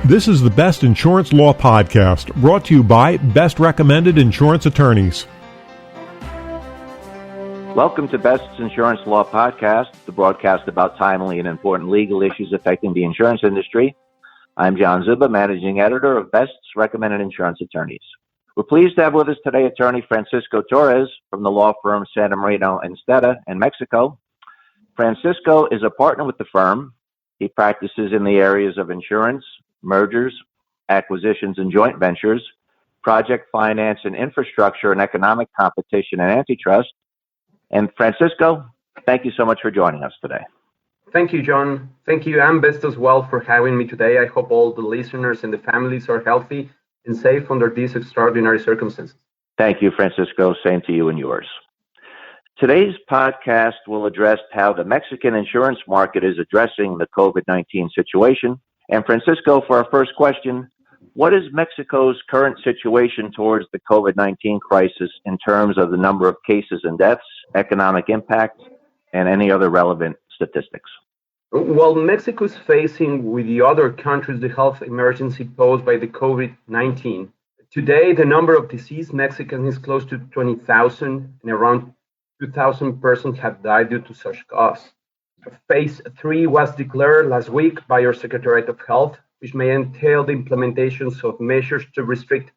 This is the Best Insurance Law Podcast, brought to you by Best Recommended Insurance Attorneys. Welcome to Best Insurance Law Podcast, the broadcast about timely and important legal issues affecting the insurance industry. I'm John Zuba, Managing Editor of Best's Recommended Insurance Attorneys. We're pleased to have with us today attorney Francisco Torres from the law firm Santamarina Steta in Mexico. Francisco is a partner with the firm. He practices in the areas of insurance, mergers, acquisitions and joint ventures, project finance and infrastructure and economic competition and antitrust. And Francisco, thank you so much for joining us today. Thank you, John. Thank you, and Best as well, for having me today. I hope all the listeners and the families are healthy and safe under these extraordinary circumstances. Thank you, Francisco. Same to you and yours. Today's podcast will address how the Mexican insurance market is addressing the COVID-19 situation. And Francisco, for our first question, what is Mexico's current situation towards the COVID-19 crisis in terms of the number of cases and deaths, economic impact, and any other relevant statistics? Well, Mexico is facing, with the other countries, the health emergency posed by the COVID-19. Today, the number of deceased Mexicans is close to 20,000, and around 2,000 persons have died due to such cause. Phase 3 was declared last week by our Secretariat of Health, which may entail the implementations of measures to restrict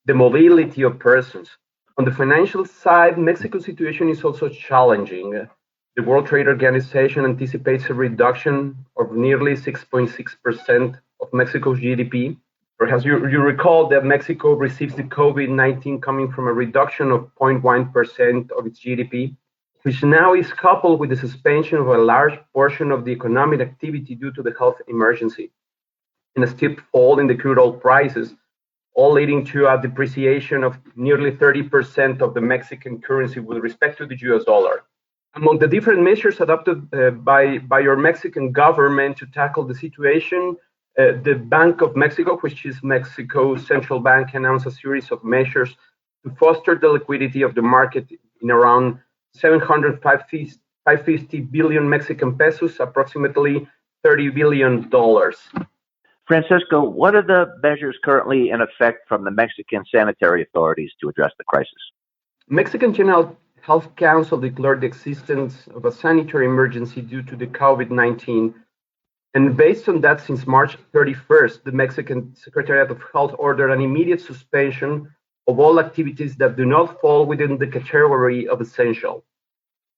the mobility of persons. On the financial side, Mexico's situation is also challenging. The World Trade Organization anticipates a reduction of nearly 6.6% of Mexico's GDP. Perhaps you recall that Mexico receives the COVID-19 coming from a reduction of 0.1% of its GDP, which now is coupled with the suspension of a large portion of the economic activity due to the health emergency, and a steep fall in the crude oil prices, all leading to a depreciation of nearly 30% of the Mexican currency with respect to the US dollar. Among the different measures adopted by our Mexican government to tackle the situation, the Bank of Mexico, which is Mexico's central bank, announced a series of measures to foster the liquidity of the market in around 750 billion Mexican pesos, approximately $30 billion. Francisco, what are the measures currently in effect from the Mexican sanitary authorities to address the crisis? Mexican General Health Council declared the existence of a sanitary emergency due to the COVID-19. And based on that, since March 31st, the Mexican Secretariat of Health ordered an immediate suspension of all activities that do not fall within the category of essential,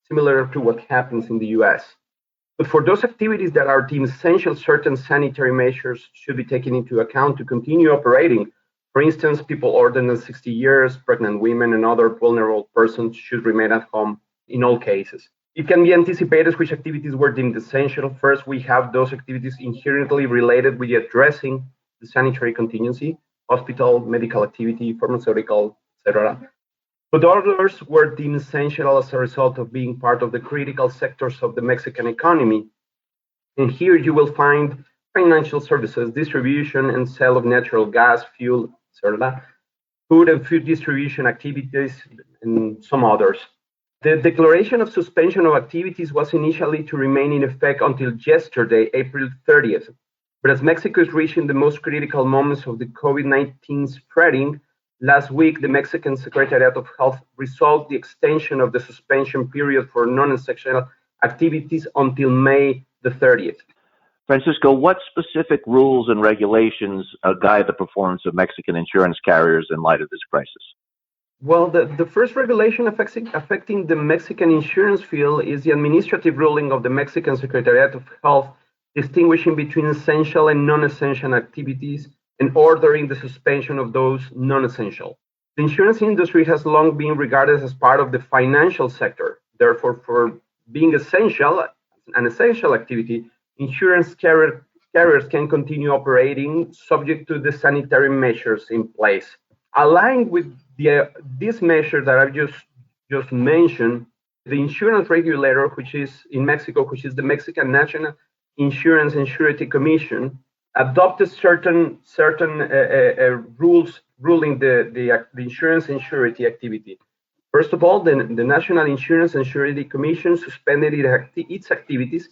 similar to what happens in the US. But for those activities that are deemed essential, certain sanitary measures should be taken into account to continue operating. For instance, people older than 60 years, pregnant women, and other vulnerable persons should remain at home in all cases. It can be anticipated which activities were deemed essential. First, we have those activities inherently related with addressing the sanitary contingency: hospital, medical activity, pharmaceutical, etc. But others were deemed essential as a result of being part of the critical sectors of the Mexican economy. And here you will find financial services, distribution and sale of natural gas, fuel, etc., food and food distribution activities, and some others. The declaration of suspension of activities was initially to remain in effect until yesterday, April 30th. But as Mexico is reaching the most critical moments of the COVID-19 spreading, last week the Mexican Secretariat of Health resolved the extension of the suspension period for non-essential activities until May the 30th. Francisco, what specific rules and regulations guide the performance of Mexican insurance carriers in light of this crisis? Well, the first regulation affecting the Mexican insurance field is the administrative ruling of the Mexican Secretariat of Health, distinguishing between essential and non-essential activities and ordering the suspension of those non-essential. The insurance industry has long been regarded as part of the financial sector. Therefore, for being essential, an essential activity, insurance carriers can continue operating subject to the sanitary measures in place. Aligned with this measure that I've just mentioned, the insurance regulator, which is in Mexico, which is the Mexican National Insurance and Surety Commission, adopted certain rules ruling the insurance and surety activity. First of all, the National Insurance and Surety Commission suspended its activities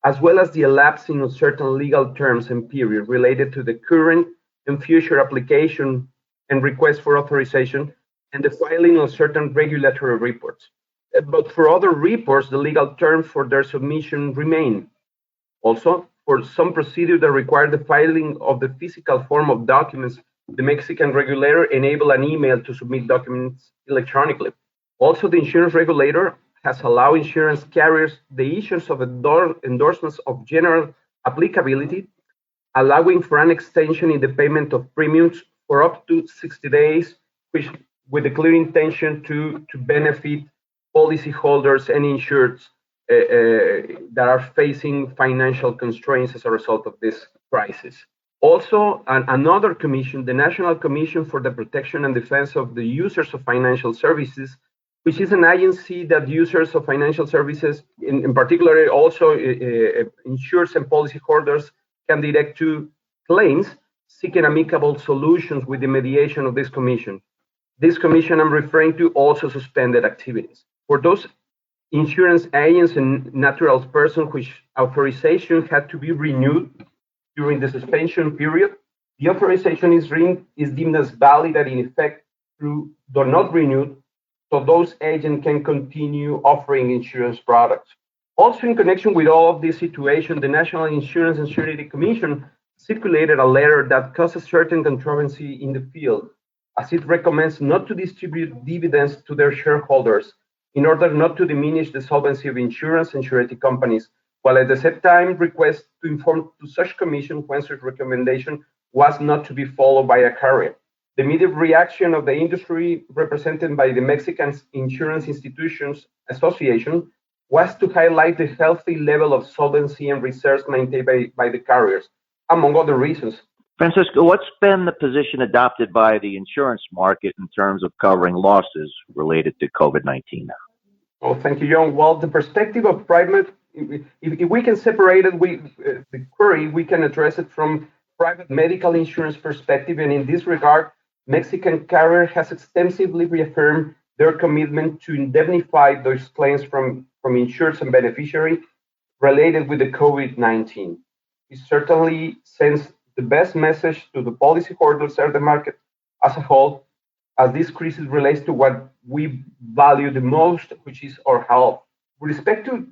as well as the elapsing of certain legal terms and period related to the current and future application and request for authorization and the filing of certain regulatory reports. But for other reports, the legal terms for their submission remain. Also, for some procedures that require the filing of the physical form of documents, the Mexican regulator enabled an email to submit documents electronically. Also, the insurance regulator has allowed insurance carriers the issuance of endorsements of general applicability, allowing for an extension in the payment of premiums for up to 60 days, which with a clear intention to benefit policyholders and insureds that are facing financial constraints as a result of this crisis. Also, another commission, the National Commission for the Protection and Defense of the Users of Financial Services, which is an agency that users of financial services, in particular also insurers and policyholders, can direct to claims seeking amicable solutions with the mediation of this commission. This commission I'm referring to also suspended activities. For those insurance agents and natural persons which authorization had to be renewed during the suspension period, the authorization is deemed as valid and in effect through though not renewed, so those agents can continue offering insurance products. Also, in connection with all of this situation, the National Insurance and Security Commission circulated a letter that causes certain controversy in the field, as it recommends not to distribute dividends to their shareholders in order not to diminish the solvency of insurance and surety companies, while at the same time requests to inform to such commission when such recommendation was not to be followed by a carrier. The immediate reaction of the industry, represented by the Mexican Insurance Institutions Association, was to highlight the healthy level of solvency and reserves maintained by the carriers, among other reasons. Francisco, what's been the position adopted by the insurance market in terms of covering losses related to COVID-19? Oh, thank you, John. Well, the perspective of private, if we can separate it, the query, we can address it from private medical insurance perspective. And in this regard, Mexican carrier has extensively reaffirmed their commitment to indemnify those claims from insurers and beneficiaries related with the COVID-19. It certainly sends the best message to the policyholders and the market as a whole, as this crisis relates to what we value the most, which is our health. With respect to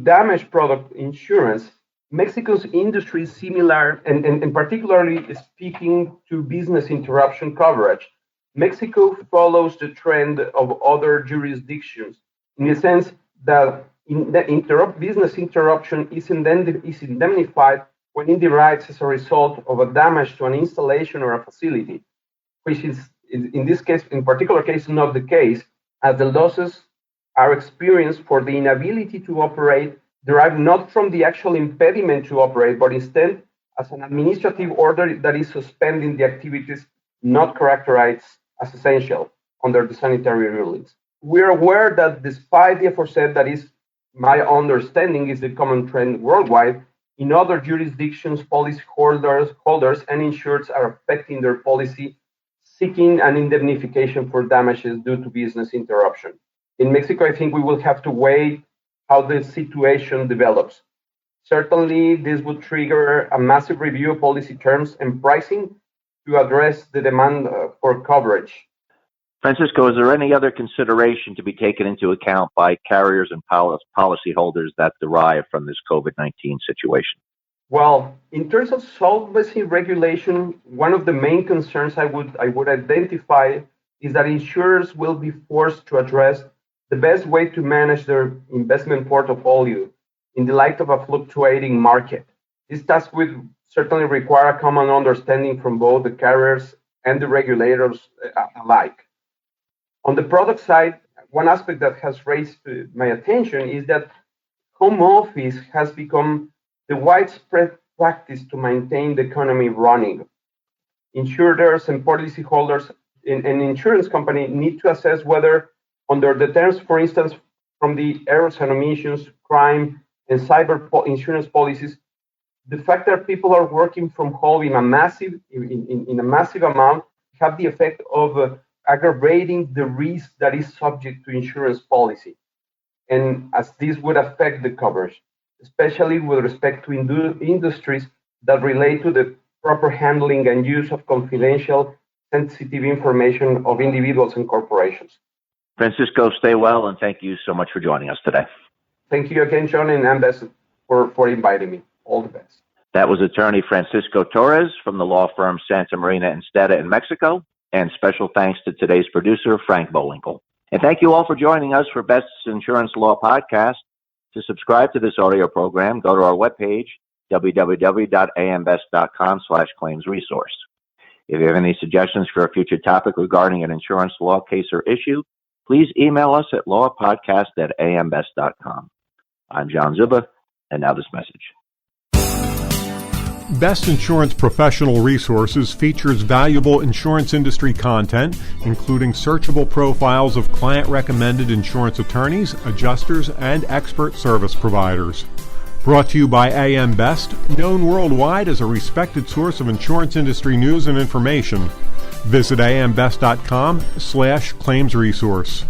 damage product insurance, Mexico's industry is similar, and particularly speaking to business interruption coverage. Mexico follows the trend of other jurisdictions in the sense that business interruption is indemnified when it derives as a result of a damage to an installation or a facility, which is in this case, in particular case, not the case, as the losses are experienced for the inability to operate derived not from the actual impediment to operate, but instead as an administrative order that is suspending the activities not characterized as essential under the sanitary rulings. We are aware that despite the aforesaid, that is my understanding is the common trend worldwide, in other jurisdictions, policyholders and insureds are affecting their policy, seeking an indemnification for damages due to business interruption. In Mexico, I think we will have to wait how the situation develops. Certainly, this would trigger a massive review of policy terms and pricing to address the demand for coverage. Francisco, is there any other consideration to be taken into account by carriers and policyholders that derive from this COVID-19 situation? Well, in terms of solvency regulation, one of the main concerns I would identify is that insurers will be forced to address the best way to manage their investment portfolio in the light of a fluctuating market. This task would certainly require a common understanding from both the carriers and the regulators alike. On the product side, one aspect that has raised my attention is that home office has become the widespread practice to maintain the economy running. Insurers and policyholders in an insurance company need to assess whether, under the terms, for instance, from the errors and omissions, crime, and cyber insurance policies, the fact that people are working from home in a massive amount have the effect of aggravating the risk that is subject to insurance policy, and as this would affect the coverage. especially with respect to industries that relate to the proper handling and use of confidential, sensitive information of individuals and corporations. Francisco, stay well, and thank you so much for joining us today. Thank you again, John, and Ambassador, for inviting me. All the best. That was attorney Francisco Torres from the law firm Santamarina Steta in Mexico, and special thanks to today's producer, Frank Bowinkle. And thank you all for joining us for Best's Insurance Law Podcast. To subscribe to this audio program, go to our webpage, www.ambest.com/claims resource. If you have any suggestions for a future topic regarding an insurance law case or issue, please email us at lawpodcast@ambest.com. I'm John Zuba, and now this message. Best Insurance Professional Resources features valuable insurance industry content, including searchable profiles of client-recommended insurance attorneys, adjusters, and expert service providers. Brought to you by AM Best, known worldwide as a respected source of insurance industry news and information. Visit ambest.com/claims resource.